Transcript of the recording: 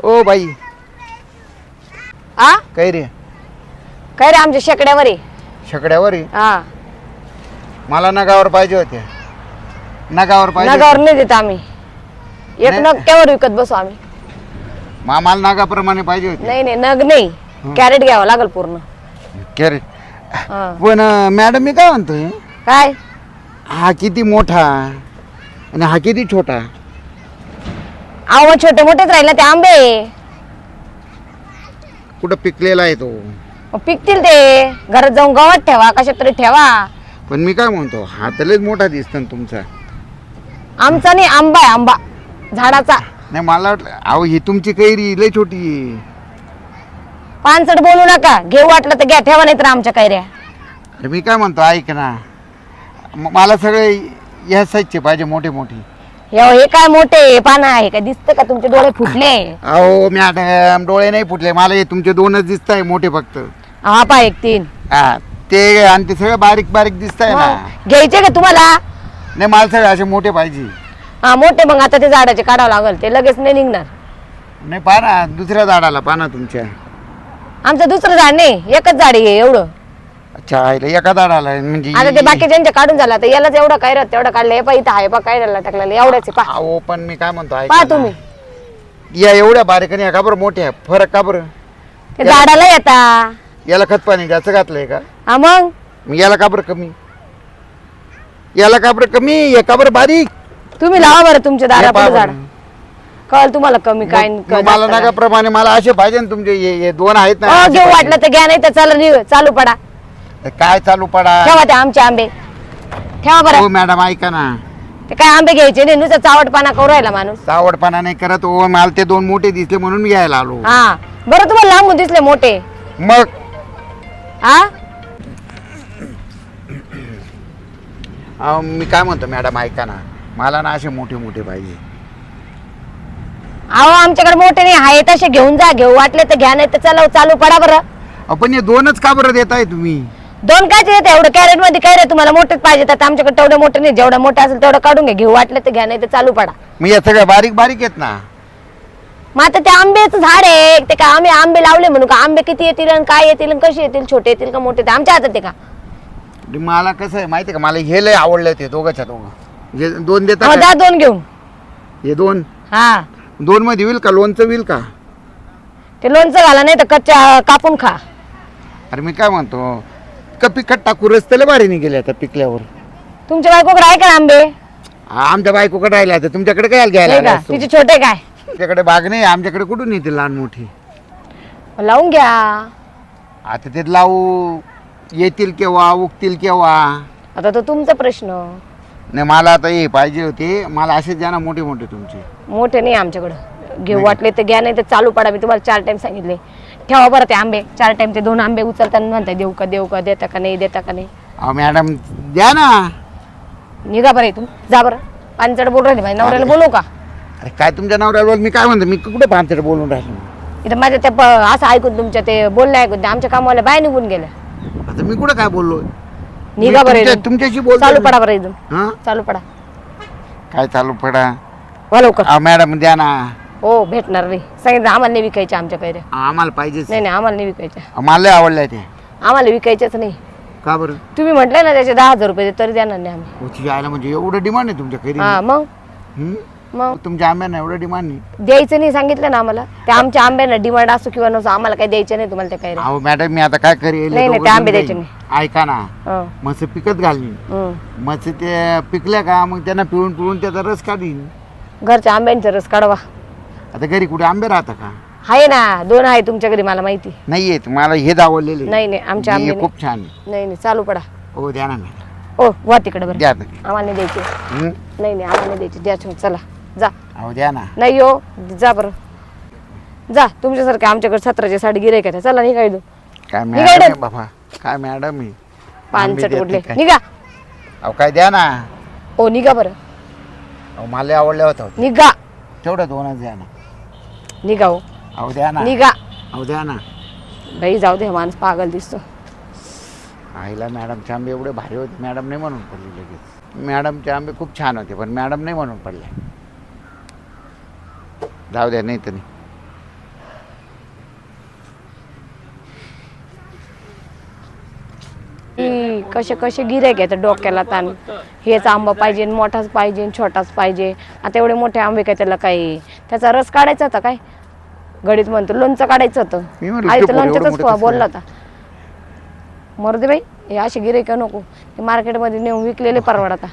O by आ काय रे? काय रे आमच्या शेकड्यावर आहे. शेकड्यावर आहे? हा मला नगावर पाहिजे होते. नगावर पाहिजे नगावर होते. नाही देत आम्ही. एक नाही. नग त्यावर विकत बसू आम्ही. मला नगाप्रमाणे पाहिजे होते. नाही नाही नग नाही कॅरेट घ्यावं लागल पूर्ण. कॅरेट. हा. पण मॅडम मी काय म्हणतोय, काय हा किती मोठा आणि हा किती छोटा? अहो मग छोटे मोठेच राहिले ते आंबे. कुठं पिकलेला आहे तो? मग पिकतील ते. घरात जाऊन गवत ठेवा कशात तरी ठेवा. पण मी काय म्हणतो, हा तर लयच मोठा दिसतो ना तुमचा. आमचा नाही आंबा आहे आंबा झाडाचा. नाही मला वाटलं अहो ही तुमची कैरी लय छोटी आहे. पानसट बोलू नका. घेऊ वाटलं तर घ्या ठेवा नाही तर आमच्या कैऱ्या. अरे मी काय म्हणतो ऐक ना, मला सगळे या साईजचे पाहिजे, मोठे मोठे. हे काय मोठे पानं आहे का? दिसतं का तुमचे डोळे फुटले? अहो मॅडम डोळे नाही फुटले, मला हे तुमचे दोनच दिसत आहे मोठे फक्त. हा पा एक तीन हा ते आणि ते सगळं बारीक बारीक दिसत आहे ना. मग घ्यायचे का तुम्हाला? नाही मला सगळे असे मोठे पाहिजे. हा मोठे मग आता ते झाडाचे काढावं लागल. ते लगेच नाही निघणार. नाही पहा ना दुसऱ्या झाडाला पहा ना तुमच्या. आमचं दुसरं झाड नाही एकच झाड आहे एवढं. अच्छा एका झाडाला म्हणजे आता ते बाकीच्यांचे काढून झाला तर यालाच एवढं काय राहत तेवढं काढलं. हे पाहिजे आहे बा काय टाकलेलं एवढ्याच पा. अहो पण मी काय म्हणतो ऐका पहा ना. तुम्ही या एवढ्या बारीक आणि का बरं मोठ्या फरक का बरं? ते झाडाला येता. याला खत पाणी जास्त घातलंय का? हा मग मग याला का बरं कमी? याला का बरं कमी? हे का बरं बारीक? तुम्ही लावा बरं तुमच्या हे पहा दारापुढे झाड. बरं. कळ तुम्हाला कमी काय मग मला नगाप्रमाणे मला असे पाहिजे ना तुमचे. हे दोन आहेत ना असे घेऊ पाहिजे. वाटलं तर घ्या नाही तर चला चालू पडा. काय चालू पडा? ठेवा ते आमचे आंबे ठेवा बरं. हो मॅडम ऐका ना, ते काय आंबे घ्यायचे नाही नुसतं चावटपणा करू राहिला माणूस. आवडपणा नाही करत हो. मला ते दोन मोठे दिसले म्हणून मी घ्यायला आलो. हा बरं तुम्हाला लांबून दिसले मोठे. मग हा मी काय म्हणतो मॅडम ऐका ना, मला ना असे मोठे मोठे पाहिजे. अहो आमच्याकडे मोठे नाही आहे तसे घेऊन जा. घेऊ वाटले तर घ्या नाही तर चला चालू पडा बरं. आपण हे दोनच का बरं देताय तुम्ही? दोन काय येते एवढं कॅरेट मध्ये काय रे तुम्हाला मोठेच पाहिजे तर आमच्याकडे तेवढे मोठे नाही. जेवढं मोठे असेल तेवढं काढून घ्या. घेऊ वाटलं तर घ्या नाही तर चालू पडा. मग या सगळ्या बारीक बारीक आहेत ना. मग आता ते आंब्याचं झाड आहे ते काय आम्ही आंबे लावले म्हणून का? आंबे किती येतील आणि काय येतील आणि कसे येतील, छोटे येतील का मोठे ते आमच्या हातात आहे का? मला कसं आहे माहिती का, मला हे लय आवडलं ते दोघांच्या दोघं. हे दोन देता हो, काय? जा दोन घेऊन. हे दोन हा दोन मध्ये होईल का? लोणचं होईल का? ते लोणचं घाला नाही तर कच्च्या कापून खा. अरे मी काय म्हणतो, का पिकट टाकू रस्त्याला भारी निघेले आता पिकल्यावर. तुमच्या बायकोकडे आहे का आंबे? आमच्या बायकोकडे राहिला आता तुमच्याकडे काय घ्यायला नाही आला का असतो? तिचे छोटे काय तुमच्याकडे बाग नाही, आमच्याकडे कुठून येते लहान मोठी? लावून घ्या. आता ते लावू येतील केव्हा, उगतील केव्हा? आता तो तुमचा प्रश्न. नाही मला आता हे पाहिजे होते, मला असेच द्या ना मोठे मोठे तुमचे. मोठे नाही आमच्याकडं. घेऊ वाटले तर घ्या नाही तर चालू पडा. मी तुम्हाला 4 टाइम सांगितले. ठेवा बरं ते आंबे 4 टाइम. ते 2 आंबे उचलताना म्हणताय देऊ का देता का नाही देता का नाही. अहो मॅडम द्या ना. निघा बरं इथून जा बरं. पानचड बोलू राहिले माझ्या नवऱ्याला बोलू का? अरे काय तुमच्या नावावर मी काय म्हणतो, मी कुठे पानसट बोलून राहिलो? इथं माझ्या ते असं ऐकून तुमच्या ते बोलले ऐकून ते आमच्या कामावाल्या बाय निघून गेल्या. आता मी कुठे काय बोललो? निघा बरं इथून. तुमच्याशी बोलतो चालू मी. पडा बरं इथून. हा चालू पडा. काय चालू पडा? वा लवकर. मॅडम द्या ना. हो भेटणार नाही. सांगितलं आम्हाला नाही विकायचे आमच्या कैऱ्या. आम्हाला पाहिजेच. नाही आम्हाला नाही विकायच्या. मला लय आवडलंय ते. आम्हाला विकायच्याच नाही. का बरं? तुम्ही म्हटलं ना त्याचे 10,000 रुपये तरी देणार नाही आम्ही. हो, तुझ्या आईला म्हणजे एवढं डिमांड आहे तुमच्या घरी? हा मग मग तुमच्या आंब्यांना एवढं डिमांड नाही? द्यायचं नाही सांगितलं ना आम्हाला. त्या आमच्या आंब्यांना डिमांड असो किंवा नसो आम्हाला काही द्यायचं नाही तुम्हाला त्या कैऱ्या. अहो मॅडम मी आता काय करेल? नाही, दोघं ते आंबे जण द्यायचे जाईल. ऐका ना, हं, मस्त पिकत घालीन. हं. मस्त ते पिकल्या का मग त्यांना पिळून पिळून त्याचा रस काढीन. घरच्या आंब्यांचा रस काढवा. आता घरी कुठे आंबे राहता का? आहे ना 2 आहे तुमच्या घरी मला माहिती. नाहीये मला हेच आवडलेले. नाही आमच्या आंबे नाही. खूप छान आहे. नाही चालू पडा. हो द्या ना मॅडम. ओ वा तिकडे बरं. द्या ना. आम्हाला नाही द्यायचे. हं? नाही आम्हाला नाही द्यायचे. द्या तुम्ही, चला जा. अहो द्या ना. नाही हो जा बरं जा. तुमच्यासारखे आमच्याकडे 17ची साडी गिराय का चला निघा इथून. काय निघा मॅडम आहे इथून. बाबा, काय मॅडम आहे? पानचट आंबे उडले देते काय? निघा. अहो काय द्या ना. ओ निघा बरं. अहो मला आवडल्या होत्या. निघा तेवढं दोनच द्या ना. निघा हो अहो द्या ना. निघा. अहो द्या ना. बाई जाऊ दे माणूस पागल दिसतो. आईला मॅडमचे आंबे एवढे भारी होते, मॅडम नाही म्हणून पडले लगेच. मॅडमचे आंबे खूप छान होते पण मॅडम नाही म्हणून पडले. जाऊ द्या नाही तर नाही. कसे कसे गिऱ्हाईक येतात डोक्याला ताण. हेच आंबा पाहिजे, मोठाच पाहिजे, छोटाच पाहिजे. आता एवढे मोठे आंबे काय त्याला काही त्याचा रस काढायचा होता काय? गडीत म्हणतो लोणचं काढायचं होतं. मी म्हणलं, आई ते तर पोरं एवढं लोणच्याचाच मोठं कसं बोलला होता. मरू दे बाई, हे असे गिऱ्हाईक नको. मार्केटमध्ये नेऊन विकलेले परवडता.